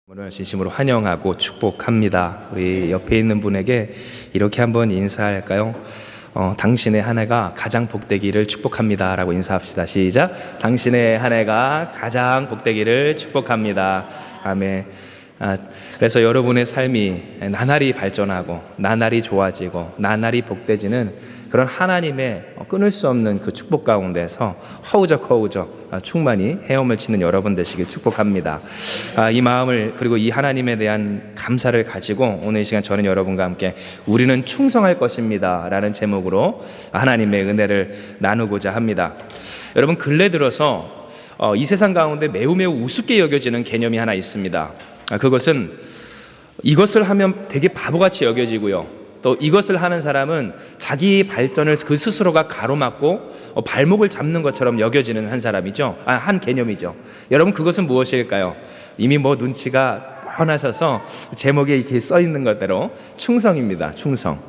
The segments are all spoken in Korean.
오늘 진심으로 환영하고 축복합니다. 우리 옆에 있는 분에게 이렇게 한번 인사할까요? 당신의 한 해가 가장 복되기를 축복합니다 라고 인사합시다. 시작. 당신의 한 해가 가장 복되기를 축복합니다. 아멘. 그래서 여러분의 삶이 나날이 발전하고 나날이 좋아지고 나날이 복되지는 그런 하나님의 끊을 수 없는 그 축복 가운데서 허우적 충만히 헤엄을 치는 여러분 되시길 축복합니다. 이 마음을 그리고 이 하나님에 대한 감사를 가지고 오늘 이 시간 저는 여러분과 함께 우리는 충성할 것입니다 라는 제목으로 하나님의 은혜를 나누고자 합니다. 여러분, 근래 들어서 이 세상 가운데 매우 우습게 여겨지는 개념이 하나 있습니다. 그것은 이것을 하면 되게 바보같이 여겨지고요, 또 이것을 하는 사람은 자기 발전을 그 스스로가 가로막고 발목을 잡는 것처럼 여겨지는 한 사람이죠. 한 개념이죠. 여러분, 그것은 무엇일까요? 이미 눈치가 뻔하셔서 제목에 이렇게 써 있는 것대로 충성입니다. 충성.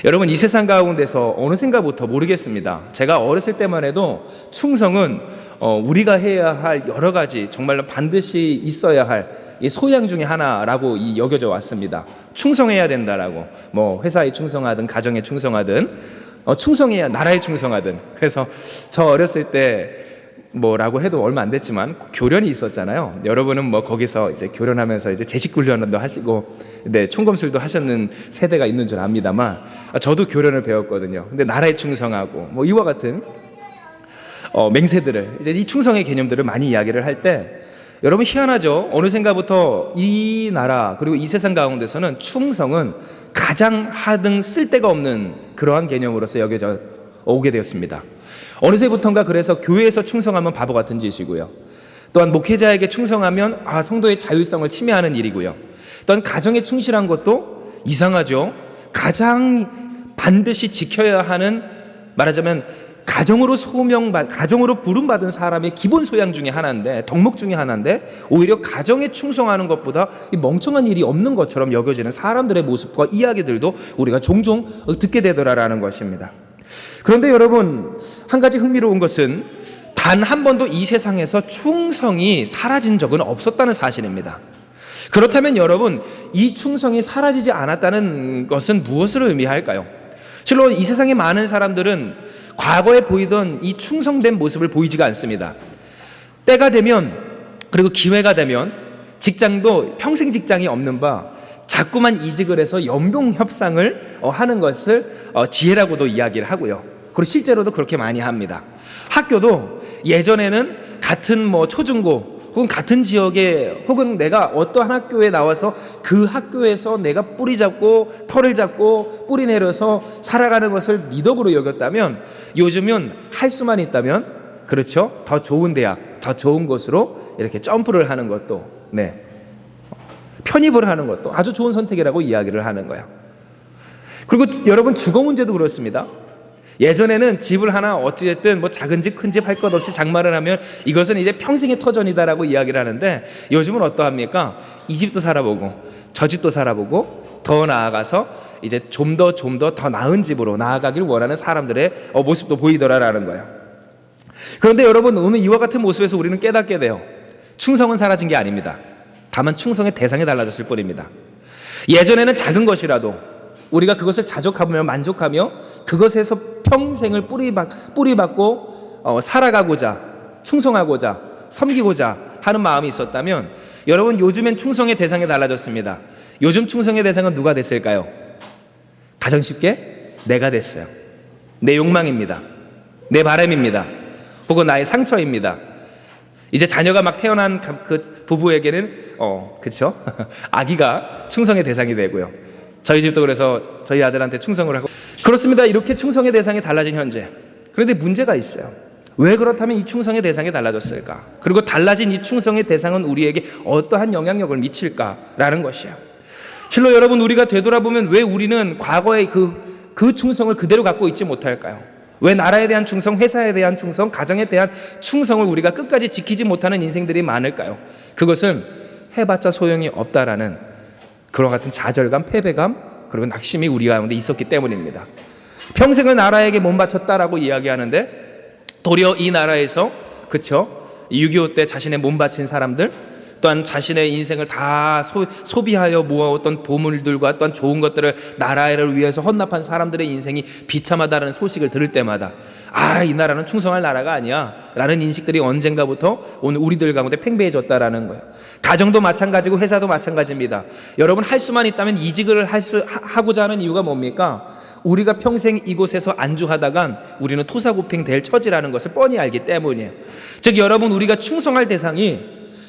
여러분, 이 세상 가운데서 어느샌가부터 모르겠습니다, 제가 어렸을 때만 해도 충성은 우리가 해야 할 여러 가지 정말로 반드시 있어야 할 이 소양 중에 하나라고 여겨져 왔습니다. 충성해야 된다라고, 회사에 충성하든 가정에 충성하든 충성해야, 나라에 충성하든. 그래서 저 어렸을 때 라고 해도 얼마 안 됐지만 교련이 있었잖아요. 여러분은 거기서 이제 교련하면서 이제 제식훈련도 하시고, 네, 총검술도 하셨는 세대가 있는 줄 압니다만, 저도 교련을 배웠거든요. 근데 나라에 충성하고 이와 같은 맹세들을, 이제 이 충성의 개념들을 많이 이야기를 할 때, 여러분 희한하죠. 어느샌가부터 이 나라 그리고 이 세상 가운데서는 충성은 가장 하등 쓸데가 없는 그러한 개념으로서 여겨져 오게 되었습니다. 어느새부턴가 그래서 교회에서 충성하면 바보 같은 짓이고요, 또한 목회자에게 충성하면 성도의 자율성을 침해하는 일이고요, 또한 가정에 충실한 것도 이상하죠. 가장 반드시 지켜야 하는, 말하자면 가정으로 부름받은 사람의 기본 소양 중에 하나인데, 덕목 중에 하나인데, 오히려 가정에 충성하는 것보다 이 멍청한 일이 없는 것처럼 여겨지는 사람들의 모습과 이야기들도 우리가 종종 듣게 되더라라는 것입니다. 그런데 여러분, 한 가지 흥미로운 것은 단 한 번도 이 세상에서 충성이 사라진 적은 없었다는 사실입니다. 그렇다면 여러분, 이 충성이 사라지지 않았다는 것은 무엇을 의미할까요? 실로 이 세상의 많은 사람들은 과거에 보이던 이 충성된 모습을 보이지가 않습니다. 때가 되면, 그리고 기회가 되면 직장도 평생 직장이 없는 바 자꾸만 이직을 해서 연봉 협상을 하는 것을 지혜라고도 이야기를 하고요, 그리고 실제로도 그렇게 많이 합니다. 학교도 예전에는 같은 초중고 혹은 같은 지역에, 혹은 내가 어떠한 학교에 나와서 그 학교에서 내가 뿌리 잡고 털을 잡고 뿌리 내려서 살아가는 것을 미덕으로 여겼다면, 요즘은 할 수만 있다면, 그렇죠, 더 좋은 대학, 더 좋은 곳으로 이렇게 점프를 하는 것도, 네, 편입을 하는 것도 아주 좋은 선택이라고 이야기를 하는 거예요. 그리고 여러분, 주거 문제도 그렇습니다. 예전에는 집을 하나 어찌됐든 작은 집 큰 집 할 것 없이 장만을 하면 이것은 이제 평생의 터전이다라고 이야기를 하는데, 요즘은 어떠합니까? 이 집도 살아보고 저 집도 살아보고, 더 나아가서 이제 좀 더 나은 집으로 나아가길 원하는 사람들의 모습도 보이더라라는 거예요. 그런데 여러분, 오늘 이와 같은 모습에서 우리는 깨닫게 돼요. 충성은 사라진 게 아닙니다. 다만 충성의 대상이 달라졌을 뿐입니다. 예전에는 작은 것이라도 우리가 그것을 자족하며 만족하며 그것에서 평생을 뿌리박고 살아가고자, 충성하고자, 섬기고자 하는 마음이 있었다면, 여러분, 요즘엔 충성의 대상이 달라졌습니다. 요즘 충성의 대상은 누가 됐을까요? 가장 쉽게 내가 됐어요. 내 욕망입니다. 내 바람입니다. 혹은 나의 상처입니다. 이제 자녀가 막 태어난 그 부부에게는 그렇죠? 아기가 충성의 대상이 되고요. 저희 집도 그래서 저희 아들한테 충성을 하고, 그렇습니다. 이렇게 충성의 대상이 달라진 현재. 그런데 문제가 있어요. 왜 그렇다면 이 충성의 대상이 달라졌을까? 그리고 달라진 이 충성의 대상은 우리에게 어떠한 영향력을 미칠까라는 것이에요. 실로 여러분, 우리가 되돌아보면 왜 우리는 과거의 그 충성을 그대로 갖고 있지 못할까요? 왜 나라에 대한 충성, 회사에 대한 충성, 가정에 대한 충성을 우리가 끝까지 지키지 못하는 인생들이 많을까요? 그것은 해봤자 소용이 없다라는 그와 같은 좌절감, 패배감, 그리고 낙심이 우리 가운데 있었기 때문입니다. 평생을 나라에게 못 바쳤다라고 이야기하는데, 도리어 이 나라에서, 그렇죠, 6.25 때 자신의 몸 바친 사람들, 또한 자신의 인생을 다 소비하여 모아왔던 보물들과 또한 좋은 것들을 나라를 위해서 헌납한 사람들의 인생이 비참하다는 소식을 들을 때마다 이 나라는 충성할 나라가 아니야 라는 인식들이 언젠가부터 오늘 우리들 가운데 팽배해졌다라는 거예요. 가정도 마찬가지고 회사도 마찬가지입니다. 여러분, 할 수만 있다면 이직을 하고자 하는 이유가 뭡니까? 우리가 평생 이곳에서 안주하다간 우리는 토사구팽 될 처지라는 것을 뻔히 알기 때문이에요. 즉 여러분, 우리가 충성할 대상이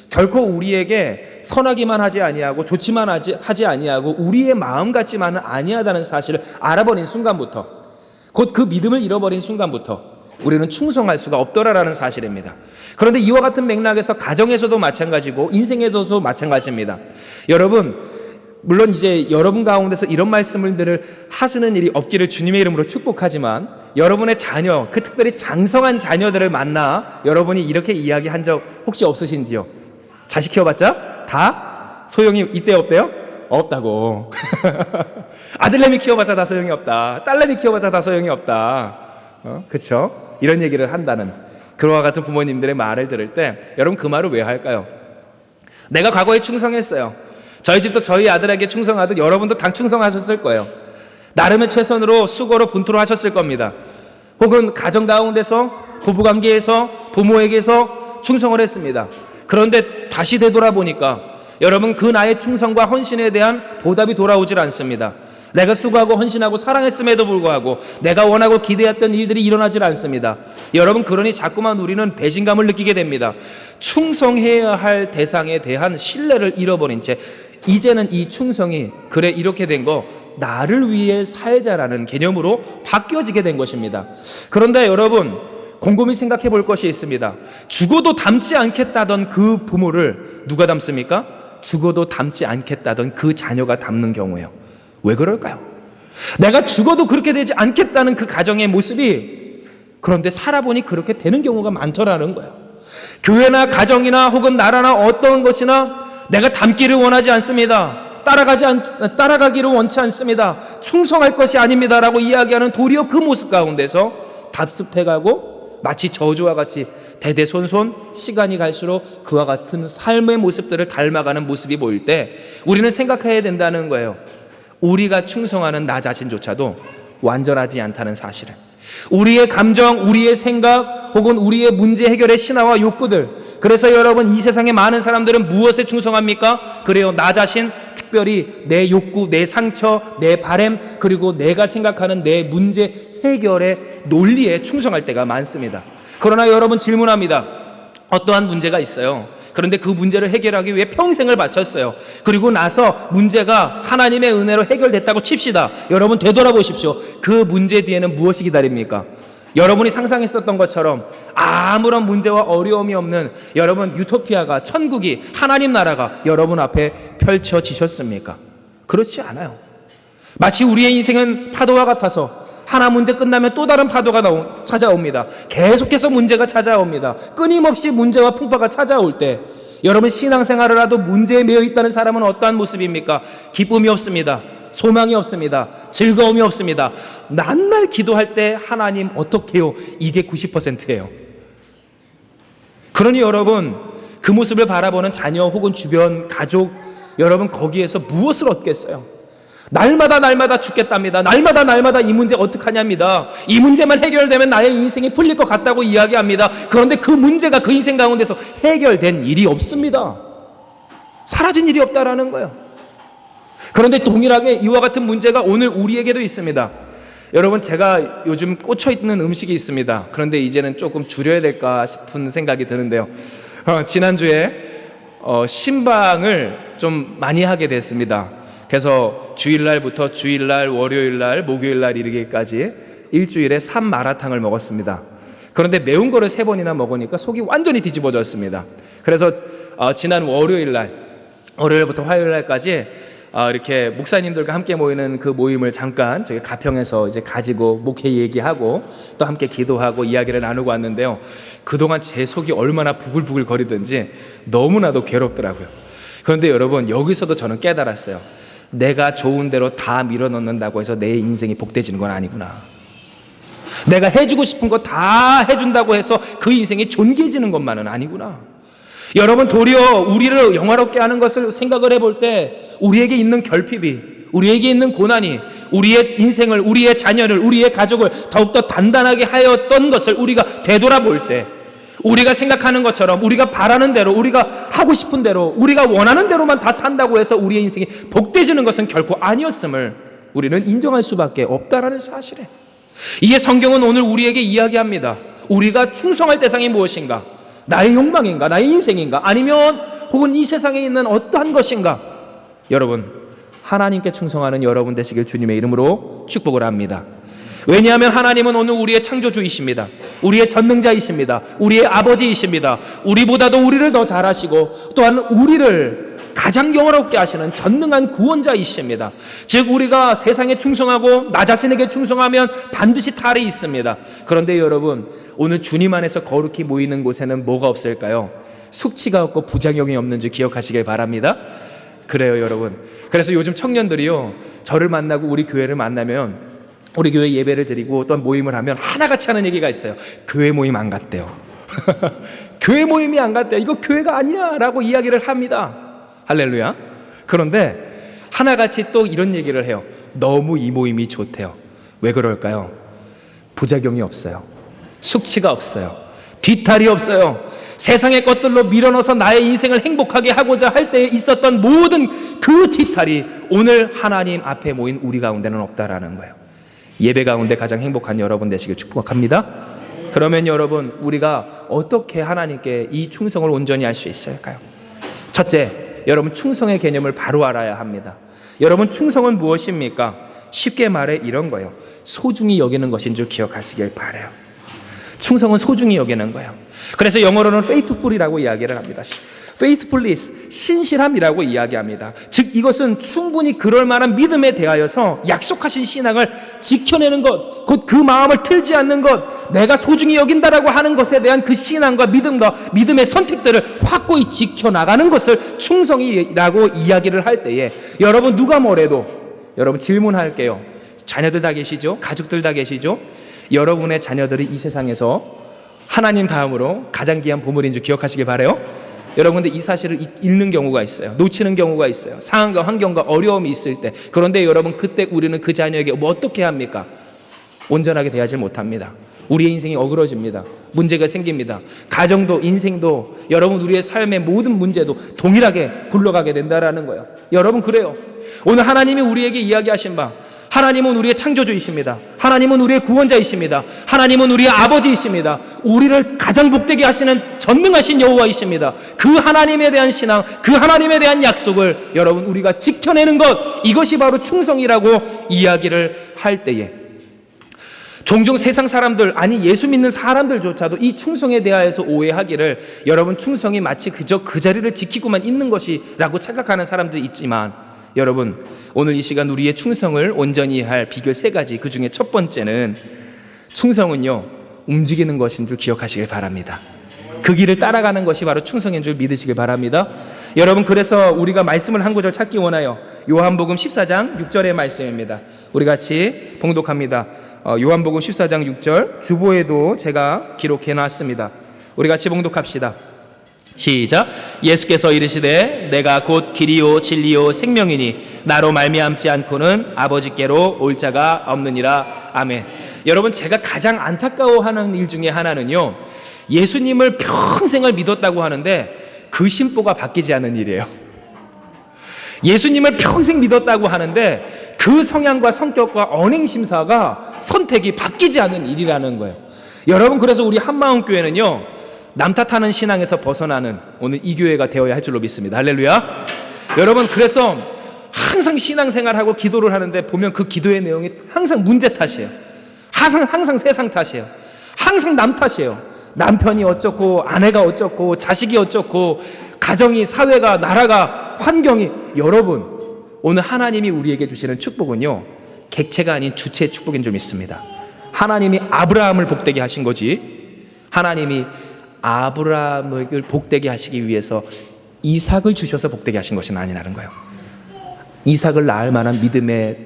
결코 우리에게 선하기만 하지 아니하고 좋지만 하지 아니하고 우리의 마음 같지만은 아니하다는 사실을 알아버린 순간부터, 곧 그 믿음을 잃어버린 순간부터 우리는 충성할 수가 없더라라는 사실입니다. 그런데 이와 같은 맥락에서 가정에서도 마찬가지고 인생에서도 마찬가지입니다. 여러분, 물론 이제 여러분 가운데서 이런 말씀들을 하시는 일이 없기를 주님의 이름으로 축복하지만 여러분의 자녀, 그 특별히 장성한 자녀들을 만나 여러분이 이렇게 이야기한 적 혹시 없으신지요? 자식 키워봤자 다 소용이 있대요, 없대요? 없다고. 아들내미 키워봤자 다 소용이 없다. 딸내미 키워봤자 다 소용이 없다. 그렇죠? 이런 얘기를 한다는 그와 같은 부모님들의 말을 들을 때 여러분, 그 말을 왜 할까요? 내가 과거에 충성했어요. 저희 집도 저희 아들에게 충성하듯 여러분도 다 충성하셨을 거예요. 나름의 최선으로 수고로 분투로 하셨을 겁니다. 혹은 가정 가운데서, 부부관계에서, 부모에게서 충성을 했습니다. 그런데 다시 되돌아보니까 여러분, 그 나의 충성과 헌신에 대한 보답이 돌아오질 않습니다. 내가 수고하고 헌신하고 사랑했음에도 불구하고 내가 원하고 기대했던 일들이 일어나질 않습니다. 여러분, 그러니 자꾸만 우리는 배신감을 느끼게 됩니다. 충성해야 할 대상에 대한 신뢰를 잃어버린 채 이제는 이 충성이 그래 이렇게 된 거 나를 위해 살자라는 개념으로 바뀌어지게 된 것입니다. 그런데 여러분, 곰곰이 생각해 볼 것이 있습니다. 죽어도 닮지 않겠다던 그 부모를 누가 닮습니까? 죽어도 닮지 않겠다던 그 자녀가 닮는 경우예요. 왜 그럴까요? 내가 죽어도 그렇게 되지 않겠다는 그 가정의 모습이 그런데 살아보니 그렇게 되는 경우가 많더라는 거예요. 교회나 가정이나 혹은 나라나 어떤 것이나 내가 닮기를 원하지 않습니다. 따라가기를 원치 않습니다. 충성할 것이 아닙니다라고 이야기하는 도리어 그 모습 가운데서 답습해가고 마치 저주와 같이 대대손손 시간이 갈수록 그와 같은 삶의 모습들을 닮아가는 모습이 보일 때 우리는 생각해야 된다는 거예요. 우리가 충성하는 나 자신조차도 완전하지 않다는 사실을. 우리의 감정, 우리의 생각 혹은 우리의 문제 해결의 신화와 욕구들. 그래서 여러분, 이 세상의 많은 사람들은 무엇에 충성합니까? 그래요, 나 자신, 특별히 내 욕구, 내 상처, 내 바램, 그리고 내가 생각하는 내 문제 해결의 논리에 충성할 때가 많습니다. 그러나 여러분, 질문합니다. 어떠한 문제가 있어요. 그런데 그 문제를 해결하기 위해 평생을 바쳤어요. 그리고 나서 문제가 하나님의 은혜로 해결됐다고 칩시다. 여러분, 되돌아보십시오. 그 문제 뒤에는 무엇이 기다립니까? 여러분이 상상했었던 것처럼 아무런 문제와 어려움이 없는 여러분 유토피아가, 천국이, 하나님 나라가 여러분 앞에 펼쳐지셨습니까? 그렇지 않아요. 마치 우리의 인생은 파도와 같아서 하나 문제 끝나면 또 다른 파도가 찾아옵니다. 계속해서 문제가 찾아옵니다. 끊임없이 문제와 풍파가 찾아올 때 여러분, 신앙생활을 하도 문제에 매여 있다는 사람은 어떠한 모습입니까? 기쁨이 없습니다. 소망이 없습니다. 즐거움이 없습니다. 난날 기도할 때 하나님 어떡해요? 이게 90%예요. 그러니 여러분, 그 모습을 바라보는 자녀 혹은 주변 가족, 여러분 거기에서 무엇을 얻겠어요? 날마다 죽겠답니다. 날마다 이 문제 어떡하냐입니다. 이 문제만 해결되면 나의 인생이 풀릴 것 같다고 이야기합니다. 그런데 그 문제가 그 인생 가운데서 해결된 일이 없습니다. 사라진 일이 없다라는 거예요. 그런데 동일하게 이와 같은 문제가 오늘 우리에게도 있습니다. 여러분, 제가 요즘 꽂혀 있는 음식이 있습니다. 그런데 이제는 조금 줄여야 될까 싶은 생각이 드는데요. 지난주에 신방을 좀 많이 하게 됐습니다. 그래서 주일날부터 주일날, 월요일날, 목요일날 이르기까지 일주일에 3마라탕을 먹었습니다. 그런데 매운 거를 3번이나 먹으니까 속이 완전히 뒤집어졌습니다. 그래서 지난 월요일부터 화요일날까지 이렇게 목사님들과 함께 모이는 그 모임을 잠깐 저희 가평에서 이제 가지고 목회 얘기하고 또 함께 기도하고 이야기를 나누고 왔는데요. 그동안 제 속이 얼마나 부글부글 거리든지 너무나도 괴롭더라고요. 그런데 여러분, 여기서도 저는 깨달았어요. 내가 좋은 대로 다 밀어넣는다고 해서 내 인생이 복되지는 건 아니구나. 내가 해주고 싶은 거 다 해준다고 해서 그 인생이 존귀해지는 것만은 아니구나. 여러분, 도리어 우리를 영화롭게 하는 것을 생각을 해볼 때 우리에게 있는 결핍이, 우리에게 있는 고난이 우리의 인생을, 우리의 자녀를, 우리의 가족을 더욱더 단단하게 하였던 것을 우리가 되돌아볼 때, 우리가 생각하는 것처럼, 우리가 바라는 대로, 우리가 하고 싶은 대로, 우리가 원하는 대로만 다 산다고 해서 우리의 인생이 복되지는 것은 결코 아니었음을 우리는 인정할 수밖에 없다라는 사실에, 이게 성경은 오늘 우리에게 이야기합니다. 우리가 충성할 대상이 무엇인가? 나의 욕망인가? 나의 인생인가? 아니면 혹은 이 세상에 있는 어떠한 것인가? 여러분, 하나님께 충성하는 여러분 되시길 주님의 이름으로 축복을 합니다. 왜냐하면 하나님은 오늘 우리의 창조주이십니다. 우리의 전능자이십니다. 우리의 아버지이십니다. 우리보다도 우리를 더 잘하시고 또한 우리를 가장 영화롭게 하시는 전능한 구원자이십니다. 즉 우리가 세상에 충성하고 나 자신에게 충성하면 반드시 탈이 있습니다. 그런데 여러분, 오늘 주님 안에서 거룩히 모이는 곳에는 뭐가 없을까요? 숙취가 없고 부작용이 없는 줄 기억하시길 바랍니다. 그래요 여러분. 그래서 요즘 청년들이요, 저를 만나고 우리 교회를 만나면, 우리 교회 예배를 드리고 또한 모임을 하면 하나같이 하는 얘기가 있어요. 교회 모임 안 갔대요. 교회 모임이 안 갔대요. 이거 교회가 아니야 라고 이야기를 합니다. 할렐루야. 그런데 하나같이 또 이런 얘기를 해요. 너무 이 모임이 좋대요. 왜 그럴까요? 부작용이 없어요. 숙취가 없어요. 뒤탈이 없어요. 세상의 것들로 밀어넣어서 나의 인생을 행복하게 하고자 할 때에 있었던 모든 그 뒤탈이 오늘 하나님 앞에 모인 우리 가운데는 없다라는 거예요. 예배 가운데 가장 행복한 여러분 되시길 축복합니다. 그러면 여러분, 우리가 어떻게 하나님께 이 충성을 온전히 할 수 있을까요? 첫째, 여러분, 충성의 개념을 바로 알아야 합니다. 여러분, 충성은 무엇입니까? 쉽게 말해 이런 거예요. 소중히 여기는 것인 줄 기억하시길 바라요. 충성은 소중히 여기는 거예요. 그래서 영어로는 faithful이라고 이야기를 합니다. faithfulness, 신실함이라고 이야기합니다. 즉 이것은 충분히 그럴 만한 믿음에 대하여서 약속하신 신앙을 지켜내는 것, 곧 그 마음을 틀지 않는 것, 내가 소중히 여긴다라고 하는 것에 대한 그 신앙과 믿음과 믿음의 선택들을 확고히 지켜나가는 것을 충성이라고 이야기를 할 때에, 여러분 누가 뭐래도, 여러분 질문할게요. 자녀들 다 계시죠? 가족들 다 계시죠? 여러분의 자녀들이 이 세상에서 하나님 다음으로 가장 귀한 보물인 줄 기억하시길 바라요. 여러분, 근데 이 사실을 잃는 경우가 있어요. 놓치는 경우가 있어요. 상황과 환경과 어려움이 있을 때. 그런데 여러분, 그때 우리는 그 자녀에게 뭐 어떻게 합니까? 온전하게 대하지 못합니다. 우리의 인생이 어그러집니다. 문제가 생깁니다. 가정도, 인생도, 여러분 우리의 삶의 모든 문제도 동일하게 굴러가게 된다라는 거예요. 여러분, 그래요. 오늘 하나님이 우리에게 이야기하신 바, 하나님은 우리의 창조주이십니다. 하나님은 우리의 구원자이십니다. 하나님은 우리의 아버지이십니다. 우리를 가장 복되게 하시는 전능하신 여호와이십니다. 그 하나님에 대한 신앙, 그 하나님에 대한 약속을 여러분 우리가 지켜내는 것, 이것이 바로 충성이라고 이야기를 할 때에, 종종 세상 사람들, 아니 예수 믿는 사람들조차도 이 충성에 대하여서 오해하기를, 여러분 충성이 마치 그저 그 자리를 지키고만 있는 것이라고 착각하는 사람들이 있지만, 여러분 오늘 이 시간 우리의 충성을 온전히 할 비결 세 가지, 그 중에 첫 번째는, 충성은요 움직이는 것인 줄 기억하시길 바랍니다. 그 길을 따라가는 것이 바로 충성인 줄 믿으시길 바랍니다. 여러분, 그래서 우리가 말씀을 한 구절 찾기 원하여 요한복음 14장 6절의 말씀입니다. 우리 같이 봉독합니다. 요한복음 14장 6절, 주보에도 제가 기록해 놨습니다. 우리 같이 봉독합시다. 시작. 예수께서 이르시되 내가 곧 길이요 진리요 생명이니 나로 말미암지 않고는 아버지께로 올 자가 없느니라. 아멘. 여러분, 제가 가장 안타까워하는 일 중에 하나는요, 예수님을 평생을 믿었다고 하는데 그 심보가 바뀌지 않는 일이에요. 예수님을 평생 믿었다고 하는데 그 성향과 성격과 언행심사가, 선택이 바뀌지 않는 일이라는 거예요. 여러분, 그래서 우리 한마음교회는요, 남 탓하는 신앙에서 벗어나는 오늘 이 교회가 되어야 할 줄로 믿습니다. 할렐루야. 여러분, 그래서 항상 신앙생활하고 기도를 하는데 보면 그 기도의 내용이 항상 문제 탓이에요. 항상 세상 탓이에요. 항상 남 탓이에요. 남편이 어쩌고, 아내가 어쩌고, 자식이 어쩌고, 가정이, 사회가, 나라가, 환경이. 여러분, 오늘 하나님이 우리에게 주시는 축복은요, 객체가 아닌 주체의 축복인 줄 믿습니다. 하나님이 아브라함을 복되게 하신 거지, 하나님이 아브라함을 복되게 하시기 위해서 이삭을 주셔서 복되게 하신 것은 아니라는 거예요. 이삭을 낳을 만한 믿음의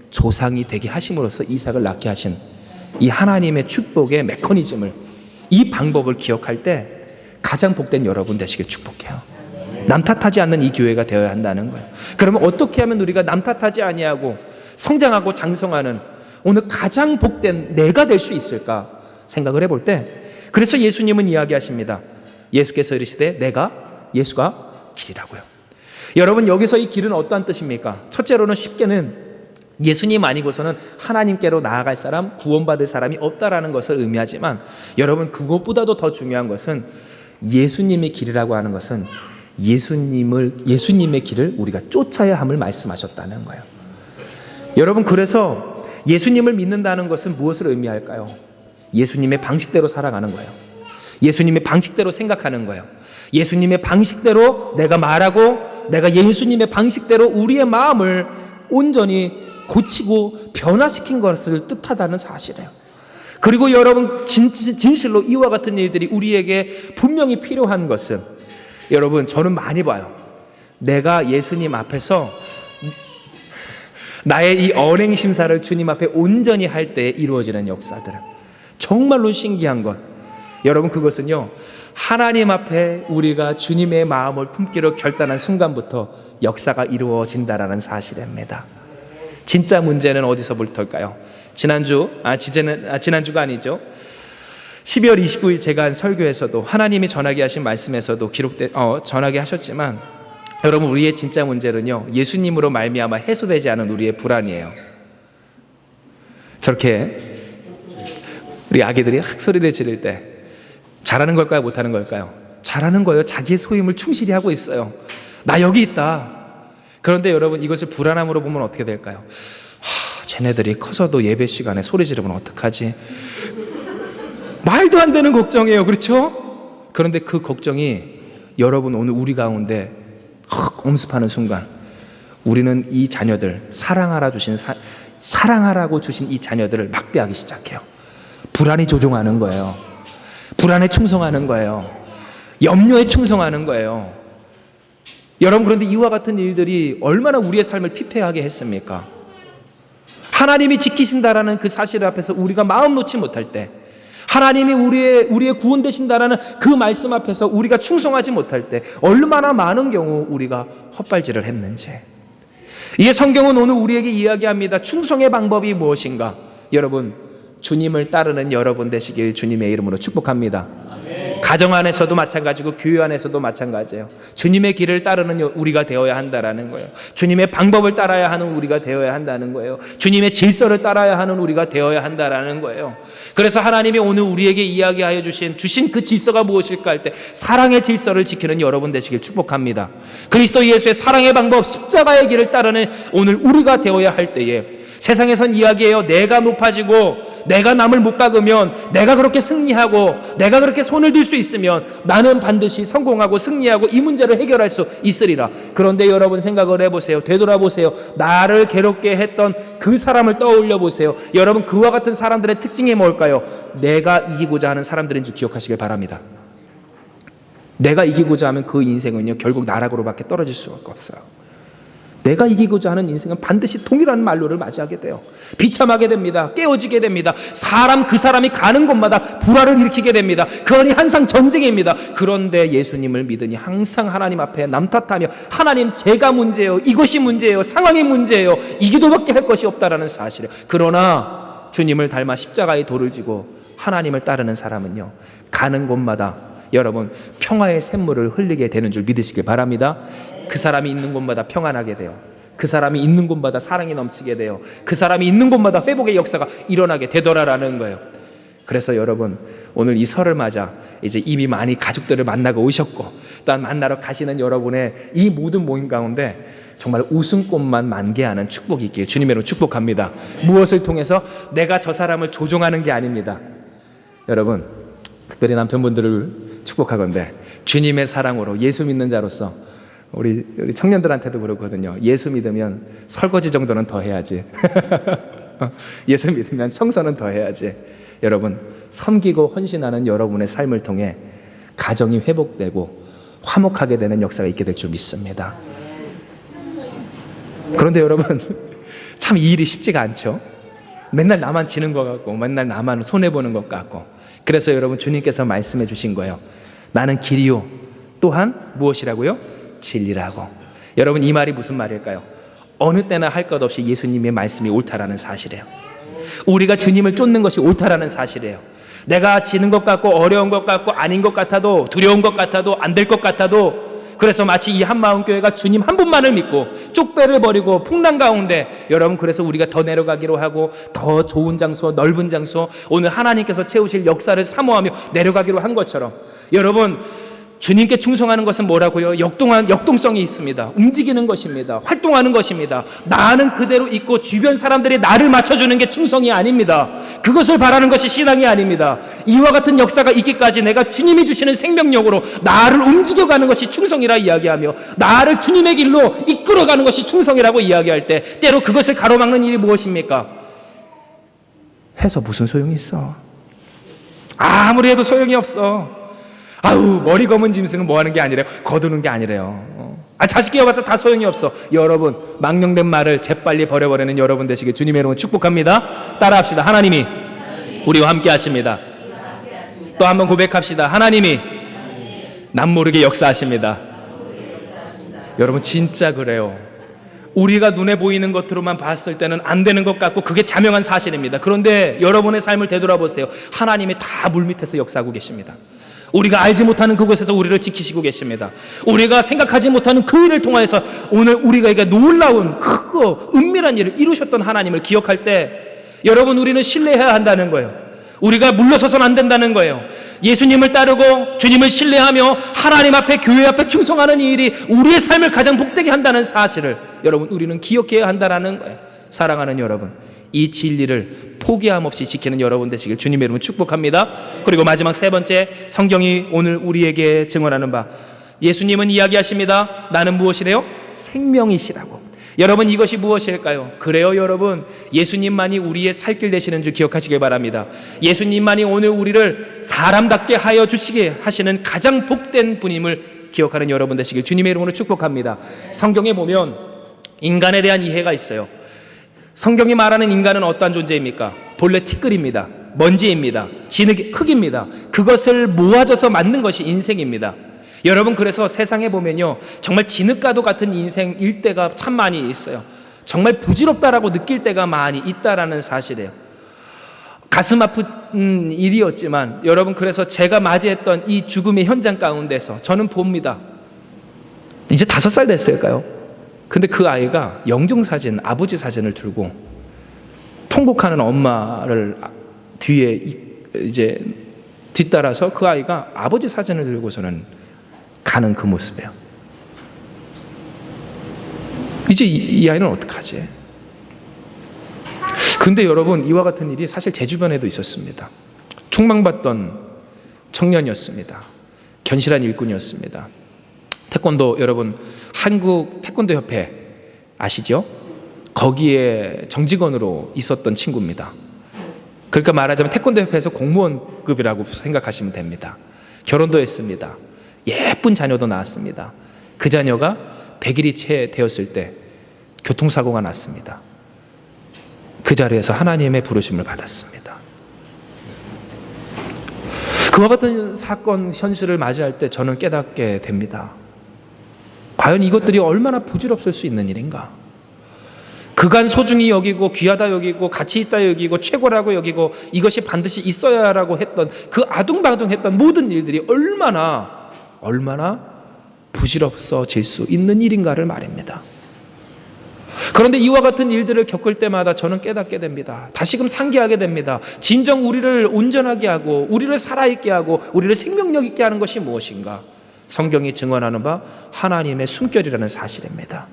조상이 되게 하심으로써 이삭을 낳게 하신 이 하나님의 축복의 메커니즘을, 이 방법을 기억할 때 가장 복된 여러분 되시길 축복해요. 남 탓하지 않는 이 교회가 되어야 한다는 거예요. 그러면 어떻게 하면 우리가 남 탓하지 아니하고 성장하고 장성하는 오늘 가장 복된 내가 될 수 있을까 생각을 해볼 때, 그래서 예수님은 이야기하십니다. 예수께서 이르시되 내가 예수가 길이라고요. 여러분, 여기서 이 길은 어떠한 뜻입니까? 첫째로는 쉽게는 예수님 아니고서는 하나님께로 나아갈 사람, 구원받을 사람이 없다라는 것을 의미하지만, 여러분 그것보다도 더 중요한 것은 예수님의 길이라고 하는 것은 예수님의 길을 우리가 쫓아야 함을 말씀하셨다는 거예요. 여러분, 그래서 예수님을 믿는다는 것은 무엇을 의미할까요? 예수님의 방식대로 살아가는 거예요. 예수님의 방식대로 생각하는 거예요. 예수님의 방식대로 내가 말하고, 내가 예수님의 방식대로 우리의 마음을 온전히 고치고 변화시킨 것을 뜻하다는 사실이에요. 그리고 여러분, 진실로 이와 같은 일들이 우리에게 분명히 필요한 것은, 여러분 저는 많이 봐요. 내가 예수님 앞에서 나의 이 언행 심사를 주님 앞에 온전히 할 때 이루어지는 역사들은 정말로 신기한 것, 여러분 그것은요, 하나님 앞에 우리가 주님의 마음을 품기로 결단한 순간부터 역사가 이루어진다라는 사실입니다. 진짜 문제는 어디서부터일까요? 지난주가 아니죠. 12월 29일 제가 한 설교에서도 하나님이 전하게 하신 말씀에서도 전하게 하셨지만, 여러분 우리의 진짜 문제는요, 예수님으로 말미암아 해소되지 않은 우리의 불안이에요. 저렇게 우리 아기들이 학 소리를 지를 때 잘하는 걸까요? 못하는 걸까요? 잘하는 거예요. 자기의 소임을 충실히 하고 있어요. 나 여기 있다. 그런데 여러분, 이것을 불안함으로 보면 어떻게 될까요? 쟤네들이 커서도 예배 시간에 소리 지르면 어떡하지? 말도 안 되는 걱정이에요. 그렇죠? 그런데 그 걱정이 여러분 오늘 우리 가운데 엄습하는 순간, 우리는 이 자녀들, 사랑하라고 주신 이 자녀들을 막대하기 시작해요. 불안이 조종하는 거예요. 불안에 충성하는 거예요. 염려에 충성하는 거예요. 여러분, 그런데 이와 같은 일들이 얼마나 우리의 삶을 피폐하게 했습니까? 하나님이 지키신다라는 그 사실 앞에서 우리가 마음 놓지 못할 때, 하나님이 우리의 구원 되신다라는 그 말씀 앞에서 우리가 충성하지 못할 때 얼마나 많은 경우 우리가 헛발질을 했는지, 이게 성경은 오늘 우리에게 이야기합니다. 충성의 방법이 무엇인가? 여러분, 주님을 따르는 여러분 되시길 주님의 이름으로 축복합니다. 가정 안에서도 마찬가지고 교회 안에서도 마찬가지예요. 주님의 길을 따르는 우리가 되어야 한다라는 거예요. 주님의 방법을 따라야 하는 우리가 되어야 한다는 거예요. 주님의 질서를 따라야 하는 우리가 되어야 한다라는 거예요. 그래서 하나님이 오늘 우리에게 이야기하여 주신 그 질서가 무엇일까 할 때, 사랑의 질서를 지키는 여러분 되시길 축복합니다. 그리스도 예수의 사랑의 방법, 십자가의 길을 따르는 오늘 우리가 되어야 할 때에, 세상에선 이야기해요. 내가 높아지고 내가 남을 못 박으면, 내가 그렇게 승리하고 내가 그렇게 손을 들 수 있으면 나는 반드시 성공하고 승리하고 이 문제를 해결할 수 있으리라. 그런데 여러분 생각을 해보세요. 되돌아보세요. 나를 괴롭게 했던 그 사람을 떠올려 보세요. 여러분, 그와 같은 사람들의 특징이 뭘까요? 내가 이기고자 하는 사람들인 줄 기억하시길 바랍니다. 내가 이기고자 하면 그 인생은요, 결국 나락으로밖에 떨어질 수가 없어요. 내가 이기고자 하는 인생은 반드시 동일한 말로를 맞이하게 돼요. 비참하게 됩니다. 깨어지게 됩니다. 그 사람이 가는 곳마다 불화를 일으키게 됩니다. 그러니 항상 전쟁입니다. 그런데 예수님을 믿으니 항상 하나님 앞에 남탓하며, 하나님 제가 문제예요, 이것이 문제예요, 상황이 문제예요, 이 기도밖에 할 것이 없다라는 사실이에요. 그러나 주님을 닮아 십자가의 돌을 지고 하나님을 따르는 사람은요, 가는 곳마다 여러분 평화의 샘물을 흘리게 되는 줄 믿으시길 바랍니다. 그 사람이 있는 곳마다 평안하게 돼요. 그 사람이 있는 곳마다 사랑이 넘치게 돼요. 그 사람이 있는 곳마다 회복의 역사가 일어나게 되더라라는 거예요. 그래서 여러분, 오늘 이 설을 맞아 이제 이미 많이 가족들을 만나고 오셨고, 또한 만나러 가시는 여러분의 이 모든 모임 가운데 정말 웃음꽃만 만개하는 축복이 있기를 주님의 이름으로 축복합니다. 무엇을 통해서? 내가 저 사람을 조종하는 게 아닙니다. 여러분, 특별히 남편분들을 축복하건대 주님의 사랑으로 예수 믿는 자로서 우리 청년들한테도 그렇거든요. 예수 믿으면 설거지 정도는 더 해야지. 예수 믿으면 청소는 더 해야지. 여러분, 섬기고 헌신하는 여러분의 삶을 통해 가정이 회복되고 화목하게 되는 역사가 있게 될 줄 믿습니다. 그런데 여러분, 참 이 일이 쉽지가 않죠. 맨날 나만 지는 것 같고, 맨날 나만 손해보는 것 같고. 그래서 여러분, 주님께서 말씀해 주신 거예요. 나는 길이요 또한 무엇이라고요? 진리라고. 여러분, 이 말이 무슨 말일까요? 어느 때나 할 것 없이 예수님의 말씀이 옳다라는 사실이에요. 우리가 주님을 쫓는 것이 옳다라는 사실이에요. 내가 지는 것 같고 어려운 것 같고 아닌 것 같아도 두려운 것 같아도 안 될 것 같아도, 그래서 마치 이 한마음교회가 주님 한 분만을 믿고 쪽배를 버리고 풍랑 가운데, 여러분, 그래서 우리가 더 내려가기로 하고 더 좋은 장소, 넓은 장소, 오늘 하나님께서 채우실 역사를 사모하며 내려가기로 한 것처럼, 여러분, 주님께 충성하는 것은 뭐라고요? 역동성이 있습니다. 움직이는 것입니다. 활동하는 것입니다. 나는 그대로 있고 주변 사람들이 나를 맞춰주는 게 충성이 아닙니다. 그것을 바라는 것이 신앙이 아닙니다. 이와 같은 역사가 있기까지 내가 주님이 주시는 생명력으로 나를 움직여가는 것이 충성이라 이야기하며, 나를 주님의 길로 이끌어가는 것이 충성이라고 이야기할 때, 때로 그것을 가로막는 일이 무엇입니까? 해서 무슨 소용이 있어? 아무리 해도 소용이 없어. 아우, 머리 검은 짐승은 뭐 하는 게 아니래요? 거두는 게 아니래요. 자식 키워봤자 다 소용이 없어. 여러분, 망령된 말을 재빨리 버려버리는 여러분 되시길 주님의 이름으로 축복합니다. 따라합시다. 하나님이 우리와 함께 하십니다. 또 한번 고백합시다. 하나님이 남 모르게 역사하십니다. 여러분, 진짜 그래요. 우리가 눈에 보이는 것으로만 봤을 때는 안 되는 것 같고 그게 자명한 사실입니다. 그런데 여러분의 삶을 되돌아보세요. 하나님이 다 물밑에서 역사하고 계십니다. 우리가 알지 못하는 그곳에서 우리를 지키시고 계십니다. 우리가 생각하지 못하는 그 일을 통하여서 오늘 우리가 놀라운 크고 은밀한 일을 이루셨던 하나님을 기억할 때, 여러분, 우리는 신뢰해야 한다는 거예요. 우리가 물러서서는 안 된다는 거예요. 예수님을 따르고 주님을 신뢰하며 하나님 앞에, 교회 앞에 충성하는 이 일이 우리의 삶을 가장 복되게 한다는 사실을, 여러분, 우리는 기억해야 한다는 거예요. 사랑하는 여러분, 이 진리를 포기함 없이 지키는 여러분 되시길 주님의 이름으로 축복합니다. 그리고 마지막 세 번째, 성경이 오늘 우리에게 증언하는 바, 예수님은 이야기하십니다. 나는 무엇이래요? 생명이시라고. 여러분, 이것이 무엇일까요? 그래요, 여러분, 예수님만이 우리의 살 길 되시는 줄 기억하시길 바랍니다. 예수님만이 오늘 우리를 사람답게 하여 주시게 하시는 가장 복된 분임을 기억하는 여러분 되시길 주님의 이름으로 축복합니다. 성경에 보면 인간에 대한 이해가 있어요. 성경이 말하는 인간은 어떠한 존재입니까? 본래 티끌입니다. 먼지입니다. 진흙, 흙입니다. 그것을 모아져서 만든 것이 인생입니다. 여러분, 그래서 세상에 보면요, 정말 진흙과도 같은 인생일 때가 참 많이 있어요. 정말 부질없다라고 느낄 때가 많이 있다라는 사실이에요. 가슴 아픈 일이었지만, 여러분, 그래서 제가 맞이했던 이 죽음의 현장 가운데서 저는 봅니다. 이제 5살 됐을까요? 근데 그 아이가 영정사진, 아버지 사진을 들고 통곡하는 엄마를 뒤에 이제 뒤따라서 그 아이가 아버지 사진을 들고서는 가는 그 모습이에요. 이제 이 아이는 어떡하지? 근데 여러분, 이와 같은 일이 사실 제 주변에도 있었습니다. 총망받던 청년이었습니다. 견실한 일꾼이었습니다. 태권도, 여러분, 한국 태권도 협회 아시죠? 거기에 정직원으로 있었던 친구입니다. 그러니까 말하자면 태권도 협회에서 공무원급이라고 생각하시면 됩니다. 결혼도 했습니다. 예쁜 자녀도 낳았습니다. 그 자녀가 100일이 채 되었을 때 교통사고가 났습니다. 그 자리에서 하나님의 부르심을 받았습니다. 그와 같은 사건, 현실을 맞이할 때 저는 깨닫게 됩니다. 과연 이것들이 얼마나 부질없을 수 있는 일인가? 그간 소중히 여기고 귀하다 여기고 가치 있다 여기고 최고라고 여기고 이것이 반드시 있어야 하라고 했던 그 아둥바둥했던 모든 일들이 얼마나 부질없어질 수 있는 일인가를 말입니다. 그런데 이와 같은 일들을 겪을 때마다 저는 깨닫게 됩니다. 다시금 상기하게 됩니다. 진정 우리를 온전하게 하고 우리를 살아있게 하고 우리를 생명력 있게 하는 것이 무엇인가? 성경이 증언하는 바 하나님의 숨결이라는 사실입니다.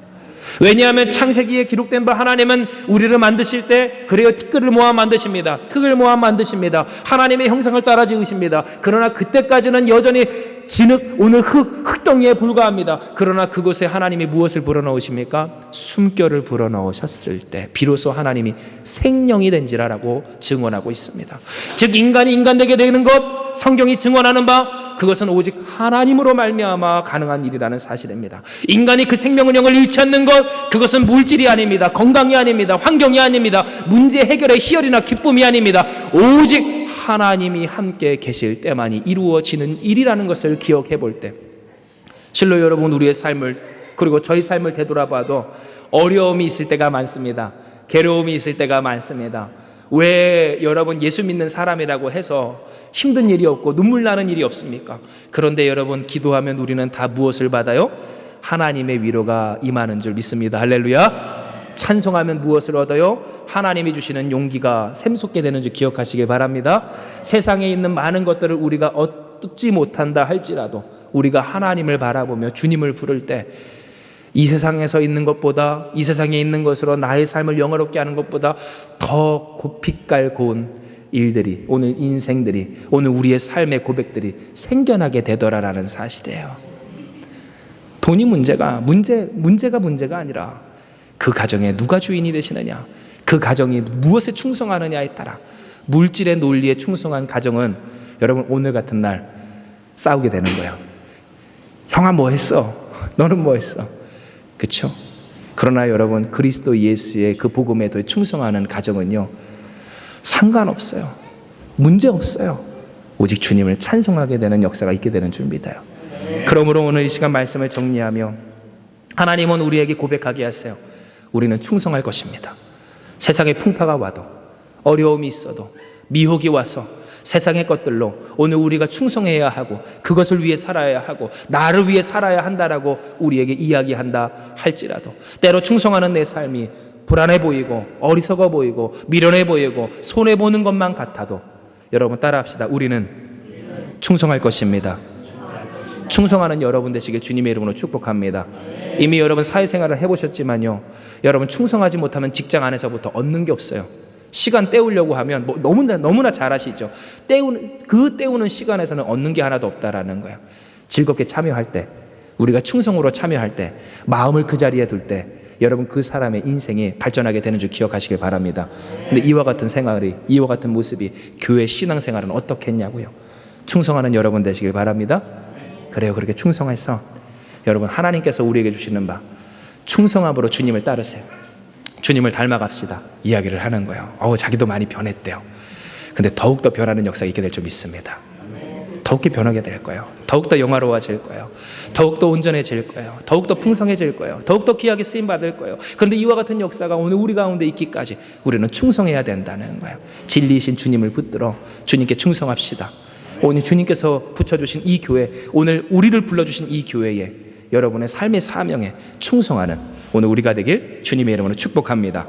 왜냐하면 창세기에 기록된 바 하나님은 우리를 만드실 때 그래요, 티끌을 모아 만드십니다. 흙을 모아 만드십니다. 하나님의 형상을 따라 지으십니다. 그러나 그때까지는 여전히 진흙, 오늘 흙덩이에 불과합니다. 그러나 그곳에 하나님이 무엇을 불어넣으십니까? 숨결을 불어넣으셨을 때 비로소 하나님이 생명이 된지라라고 증언하고 있습니다. 즉 인간이 인간되게 되는 것, 성경이 증언하는 바 그것은 오직 하나님으로 말미암아 가능한 일이라는 사실입니다. 인간이 그 생명력을 잃지 않는 것, 그것은 물질이 아닙니다. 건강이 아닙니다. 환경이 아닙니다. 문제 해결의 희열이나 기쁨이 아닙니다. 오직 하나님이 함께 계실 때만이 이루어지는 일이라는 것을 기억해 볼 때, 실로 여러분, 우리의 삶을, 그리고 저희 삶을 되돌아봐도 어려움이 있을 때가 많습니다. 괴로움이 있을 때가 많습니다. 왜 여러분 예수 믿는 사람이라고 해서 힘든 일이 없고 눈물 나는 일이 없습니까? 그런데 여러분, 기도하면 우리는 다 무엇을 받아요? 하나님의 위로가 임하는 줄 믿습니다. 할렐루야. 찬송하면 무엇을 얻어요? 하나님이 주시는 용기가 샘솟게 되는 줄 기억하시길 바랍니다. 세상에 있는 많은 것들을 우리가 얻지 못한다 할지라도 우리가 하나님을 바라보며 주님을 부를 때, 이 세상에서 있는 것보다, 이 세상에 있는 것으로 나의 삶을 영화롭게 하는 것보다 더 빛깔 고운 일들이, 오늘 인생들이, 오늘 우리의 삶의 고백들이 생겨나게 되더라라는 사실이에요. 돈이 문제가 아니라 그 가정에 누가 주인이 되시느냐, 그 가정이 무엇에 충성하느냐에 따라, 물질의 논리에 충성한 가정은 여러분 오늘 같은 날 싸우게 되는 거예요. 형아 뭐 했어? 너는 뭐 했어? 그렇죠? 그러나 여러분, 그리스도 예수의 그 복음에 더 충성하는 가정은요, 상관없어요. 문제없어요. 오직 주님을 찬송하게 되는 역사가 있게 되는 줄 믿어요. 그러므로 오늘 이 시간 말씀을 정리하며, 하나님은 우리에게 고백하게 하세요. 우리는 충성할 것입니다. 세상에 풍파가 와도, 어려움이 있어도, 미혹이 와서 세상의 것들로 오늘 우리가 충성해야 하고, 그것을 위해 살아야 하고, 나를 위해 살아야 한다라고 우리에게 이야기한다 할지라도, 때로 충성하는 내 삶이 불안해 보이고 어리석어 보이고 미련해 보이고 손해보는 것만 같아도, 여러분 따라합시다. 우리는 충성할 것입니다. 충성하는 여러분 되시길 주님의 이름으로 축복합니다. 이미 여러분 사회생활을 해보셨지만요, 여러분 충성하지 못하면 직장 안에서부터 얻는 게 없어요. 시간 때우려고 하면 너무나 잘 아시죠? 때우는 시간에서는 얻는 게 하나도 없다라는 거예요. 즐겁게 참여할 때, 우리가 충성으로 참여할 때, 마음을 그 자리에 둘 때, 여러분 그 사람의 인생이 발전하게 되는 줄 기억하시길 바랍니다. 근데 이와 같은 생활이, 이와 같은 모습이 교회 신앙생활은 어떻겠냐고요? 충성하는 여러분 되시길 바랍니다. 그래요. 그렇게 충성해서 여러분, 하나님께서 우리에게 주시는 바 충성함으로 주님을 따르세요. 주님을 닮아갑시다 이야기를 하는 거예요. 자기도 많이 변했대요. 근데 더욱더 변하는 역사가 있게 될 줄 믿습니다. 더욱더 변하게 될 거예요. 더욱더 영화로워질 거예요. 더욱더 온전해질 거예요. 더욱더 풍성해질 거예요. 더욱더 귀하게 쓰임받을 거예요. 그런데 이와 같은 역사가 오늘 우리 가운데 있기까지 우리는 충성해야 된다는 거예요. 진리이신 주님을 붙들어 주님께 충성합시다. 오늘 주님께서 붙여주신 이 교회, 오늘 우리를 불러주신 이 교회에 여러분의 삶의 사명에 충성하는 오늘 우리가 되길 주님의 이름으로 축복합니다.